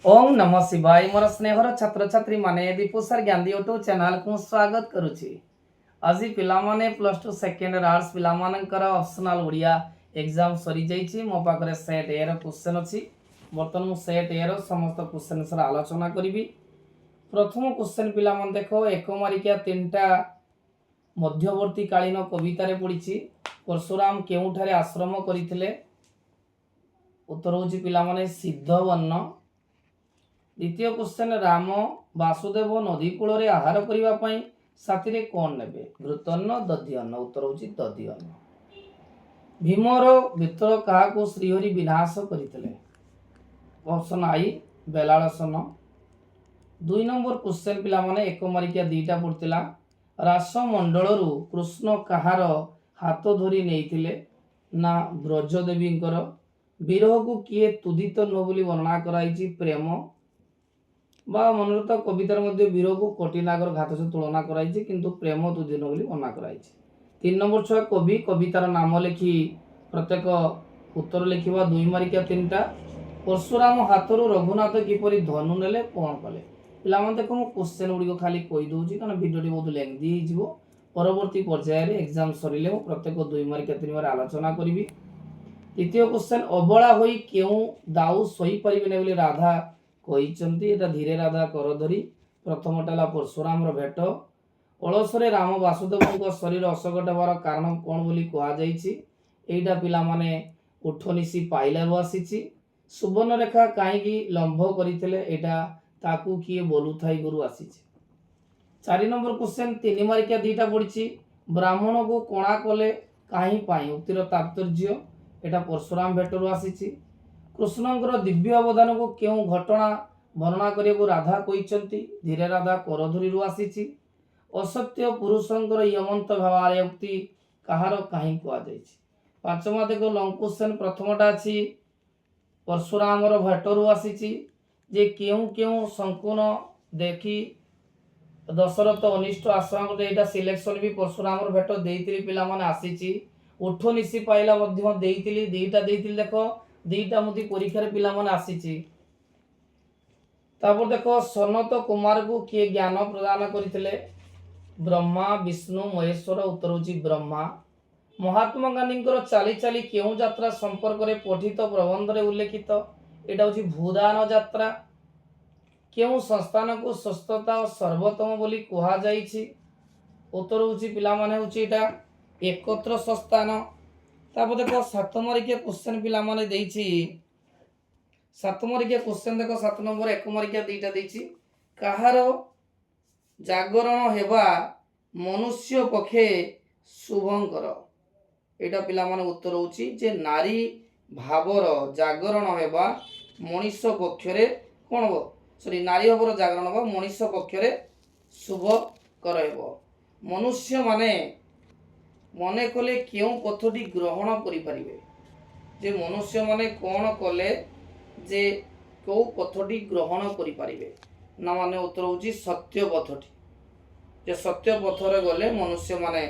ओम नमः शिवाय मोर स्नेहर छात्र छात्री माने दीपू सर ज्ञान यूट्यूब चैनल को स्वागत करुछि। आज पिला माने प्लस टू सेकेंड आर्ट्स पिला मानकर ऑप्शनल ओडिया एग्जाम सरी जाइछि। मो पाखरे सेट ए रो क्वेश्चन अछि। बर्तमान मु सेट ए रो समस्त क्वेश्चन सर आलोचना करिवि। प्रथम क्वेश्चन पिला मन देखो एक मारिकिया तीनटा मध्यवर्ती कालीन कविता रे पडिछि। परशुराम केउठारे आश्रम करिथिले? उत्तर होछि पिला माने सिद्धवन्न। द्वितीय क्वेश्चन राम वासुदेव नदी कूल आहार करने साथी कौन ने? घृतन्न दध्यन्न। उत्तर होछि दध्यन्न। भीमर वितर क्या श्रीहरि विनाश करते? ऑप्शन आई बेलाळसन। 2 नंबर क्वेश्चन पिला माने एक मारिकिया दीटा पड़ता। रासमंडल कृष्ण कहार हाथ धरी नहीं ना ब्रजदेवींकर? विरह को किए तुदित न बोली वर्णना कराई? प्रेम बा मनोरथ कवितार मध्य वीर को कटिनागर घात से तुलना कराई किंतु प्रेम तुदिन बोली वर्णना कराई। 3 नंबर छुआ कवि कवितार नाम लिखि प्रत्येक उत्तर लिखा। 2 मारिकिया 3टा। परशुराम हाथरू रघुनाथ किपरि धनु नेले कौन कले? पिलाମାନେ देखो मु क्वेश्चन गुडी खाली कहि दउची कारण वीडियोटी बहुत लेंथी हिजिवो। परवर्ती पर्याय रे एग्जाम सरिले मु प्रत्येक 2 मारिकिया 3 बार आलोचना करिवि। तृतीय क्वेश्चन अबला होई केउ दाऊ सही परिबे बोली राधा कहिचंती? एटा धीरे राधा कर धरी। प्रथमटा ला परशुराम रो भेट। अलसरे राम वासुदेव शरीर असगट हेबार कारण कौन बोली कहा जाइछि? एटा पिला माने उठनिसी पाइलारु आसीछि। सुवर्णरेखा काईकी लंभ करिथिले? एटा ताकू किए बोलुथाई गुरु आसीछि। 4 नंबर क्वेश्चन 3 मार्किया दीटा पड़िछि। ब्राह्मण को कोणा कले काहे पाई? उक्तिर तात्पर्य एटा परशुराम भेटरु आसीछि। कृष्णंकर दिव्य अवदान को केउ घटना वर्णना करिया राधा कहिचंती? धीरे राधा करधुरी आसीछि। असत्य पुरुषंकर यमंत भावारे उक्ति कहार काहे कुआ जाइछि? पांचमा देखो लॉन्ग क्वेश्चन प्रथमटा अछि परशुराम रो भेटरु आसीछि जे केउ केउ संकुन देखि दशरथ अनिष्ट आश्रम रे एटा सिलेक्शन भी परशुराम रो भेट देइतिली पिला माने आसीछि। उठ निसी पाइला मध्य देइतिली दीटा देइतिली देखो दीटा मुदी परीक्षा रे पिला माने आसीछि। तापर देखो सनत कुमार को किए ज्ञान प्रदान करथिले? ब्रह्मा विष्णु महेश्वर। उत्तर होछि ब्रह्मा। महात्मा गांधी चाली चाली केउ यात्रा संपर्क रे पठित प्रबंध रे उल्लेखित? एटा होछि भूदान यात्रा। केउ संस्थान को स्वस्थता और सर्वोत्तम बोली कहा जाइछि? उत्तर होछि पिला माने होछि एटा एकत्र संस्थान। तापर देखो 7 मार्किया क्वेश्चन पिला माने देइछि। 7 मार्किया क्वेश्चन देखो 7 नंबर 1 मार्किया दीटा देइछि। कहार जागरण हेबा मनुष्य पक्षे शुभंकर? एटा पिला माने उत्तर होछि जे नारी भावर जागरण हेबा मनुष्य पक्षरे कोन हो? सॉरी नारी भावर जागरण हेबा मनुष्य पक्षरे शुभ कर हेबो। मनुष्य माने मने कले केउ पथटी ग्रहण करि परिबे? जे मनुष्य माने कोन कले जे को पथटी ग्रहण करि परिबे? ना माने उत्तर होछि सत्य पथटी। जे सत्य पथरे गले मनुष्य माने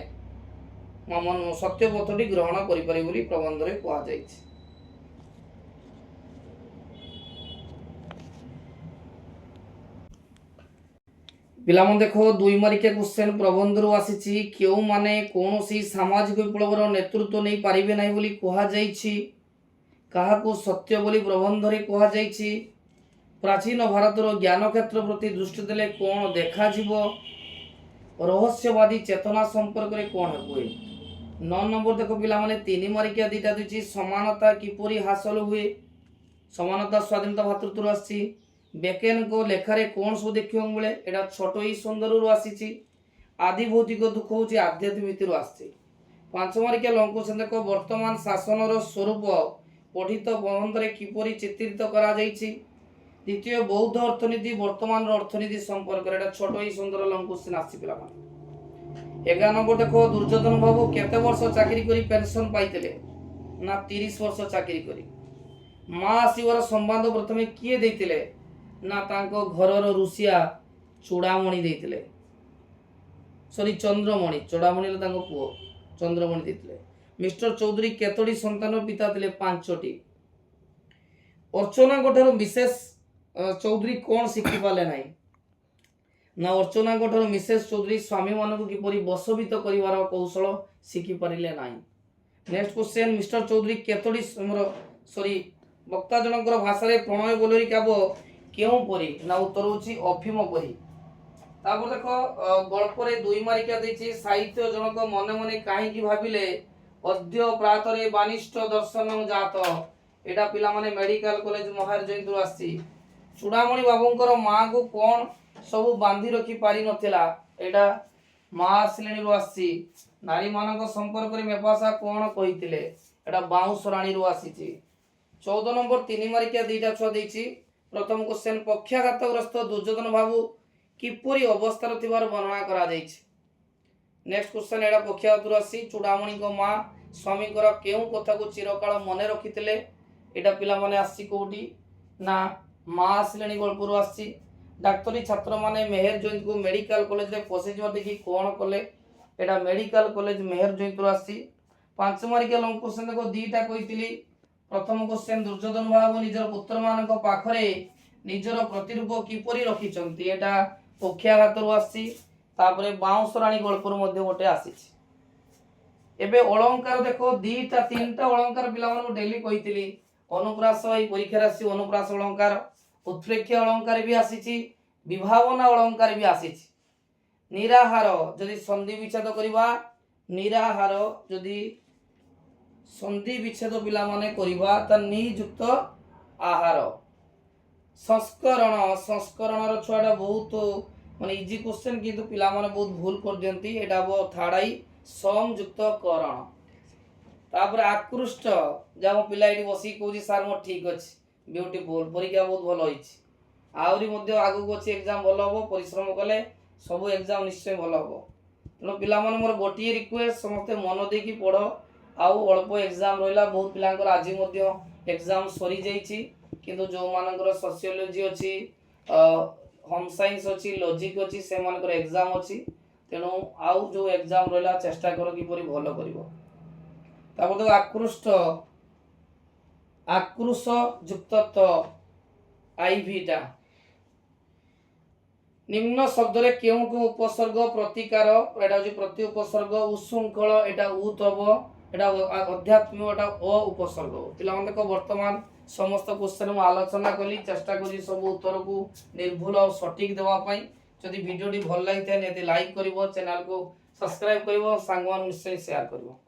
सत्य पथटी ग्रहण करि परिबे बोली प्रबंध रे कहा जाइछि। पिला मन देखो 2 मार्किया क्वेश्चन प्रबंध रो आसीछि। केउ माने कोनोसी सामाजिक विप्लवर नेतृत्व नै पारिबे नै बोली कहा जाइछि? कहा को सत्य बोली प्रबंध रे कहा जाइछि? प्राचीन भारतर ज्ञान क्षेत्र प्रति दृष्टि देले कोन देखा जीवो? रहस्यवादी चेतना संपर्क रे कोन होय? 9 नंबर देखो पिला माने 3 मार्किया दीटा दिछि। समानता किपरि हासिल हुए? समानता स्वाधीनता भातृत्व आछि। बेकेन को लेखारे कोन सब देखियो मिले? एटा छोटो ही सुंदर रु आसीछि। आदि भौतिक दुख होछि आध्यात्मिक रु आछि। 5 मार्किया लंग क्वेश्चन देखो वर्तमान शासन रो स्वरूप पठित प्रबंध रे किपरि चित्रित करा जाइछि? द्वितीय बौद्ध अर्थनीति वर्तमान अर्थनीति संपर्क एटा छोटो ही सुंदर लंग क्वेश्चन आछि पिला माने। 11 नंबर देखो दुर्योधन बाबू केते वर्ष चाकरी करी पेंशन पाइतले? ना 30 वर्ष चाकरी करी। मां आसीवर संबंध प्रथमे किए दैतिले? ना तांको घरर रुसिया चूड़ामणि दैतिले। सॉरी चंद्रमणि। चूड़ामणि तांको पुओ चंद्रमणि दैतिले। मिस्टर चौधरी केतोटी संतान पिता थिले? 5टी। अर्चना विशेष चौधरी कौन शिखि पाले नहीं ना अर्चना ठार मिसेस चौधरी स्वामी मान किपरि बसवित कर कौशल शिखि पारे ना। नेक्स्ट क्वेश्चन मिस्टर चौधरी केतोटी सॉरी वक्ता जनकर भाषा प्रणय बोलरी काव्य क्यों परी ना उत्तर होची अफिम परी। तापर देख गल्प रे 2 मार्किया देछि साहित्य जनक मने मने काहे भाबिले अद्य प्रातरे बानिष्ठ दर्शन जात एटा पिला माने मेडिकल कॉलेज महार जयंतु आसी। चूड़ामणि बाबूंकर माँ को कौन सब बांधी रखी पारि नथिला एटा माँ श्रेणी रो आसी। नारी मानक संपर्क रे मेपासा कौन कहितिले एटा बाउंस राणी रो आसीची। 14 नंबर 3 मार्किया दुईटा छुआ देछि। प्रथम क्वेश्चन पक्षाघातग्रस्त दुर्योधन बाबू किपरि अवस्था थिबार वर्णना करा जायछि। नेक्स्ट क्वेश्चन एटा पक्षाघातरु आसी। चूड़ामणि को माँ स्वामी कर केउ कथा को चिरकाल मने रखितिले एटा पिला माने आसी कोठी ना माँ श्रेणी गल्परु आसी। डाक्तरी छात्र माने मेहर जयंत को मेडिकल कॉलेज रे पसे जवा देखि कोन कले एटा मेडिकल कॉलेज मेहर जयंतरु आसी। 5 मार्किया लंग क्वेश्चन देखो दीटा कहितिली। प्रथम क्वेश्चन दुर्योधन बाबू निजर पुत्र मानक पाखरे निजर प्रतिरूप किपरि रखिचंती एटा पक्षाघातरु आसी। तापरे बाउंस राणी गल्पर मध्ये गोटे आसीछि। एबे अलंकार देखो दीटा तीनटा अलंकार पिला मानक डेली कहितिली। अनुप्रास एई परीक्षा राशि अनुप्रास अलंकार उत्प्रेक्ष अलंकार भी आसीछि विभावना अलंकार भी आसीछि। निराहार जदि संधि विच्छेद करिबा निराहार जदि संधि विच्छेद पिला माने करिबा त नियुक्त आहार। संस्करण संस्करण रो छुआटा बहुत माने इजी क्वेश्चन किंतु पिला माने बहुत भूल कर दियंती एटा वो थाडाई समयुक्त करण। तापर आकृष्ट जाम पिला एटी बसी कहूची सर मो ठीक अछि ब्यूटीफुल परीक्षा बहुत भलो होइछि आउरी मध्ये आगु को अछि एग्जाम भलो हो परिश्रम कले सब एग्जाम निश्चय भलो हो। तनो पिला माने मोर गोटिए रिक्वेस्ट समस्त मन देकी पढो आउ अल्प एग्जाम रहिला बहुत पिलांकर आजि मध्ये एग्जाम सरी जाइछि किंतु जो मानकर सोशियोलॉजी अछि होम साइंस अछि लॉजिक अछि से मानकर एग्जाम अछि तेनु आउ जो एग्जाम रहिला चेष्टा करो कि परि भलो करिवो। तापर तो आकृष्ट आक्रोश युक्त आईभिटा निम्न शब्द रे केउ को उपसर्ग प्रतिकार एटा होची प्रति उपसर्ग उशृंखल एटा उतब एटा अध्यात्म एटा अ उपसर्ग। पिला माने को वर्तमान समस्त क्वेश्चन मु आलोचना कली चेष्टा करी सब उत्तर को निर्भुल और सटीक देवा पई। जदि वीडियो टी भल लागि थाए नेते लाइक करिवो चैनल को सब्सक्राइब करिवो सांगवान निश्चय शेयर करिवो।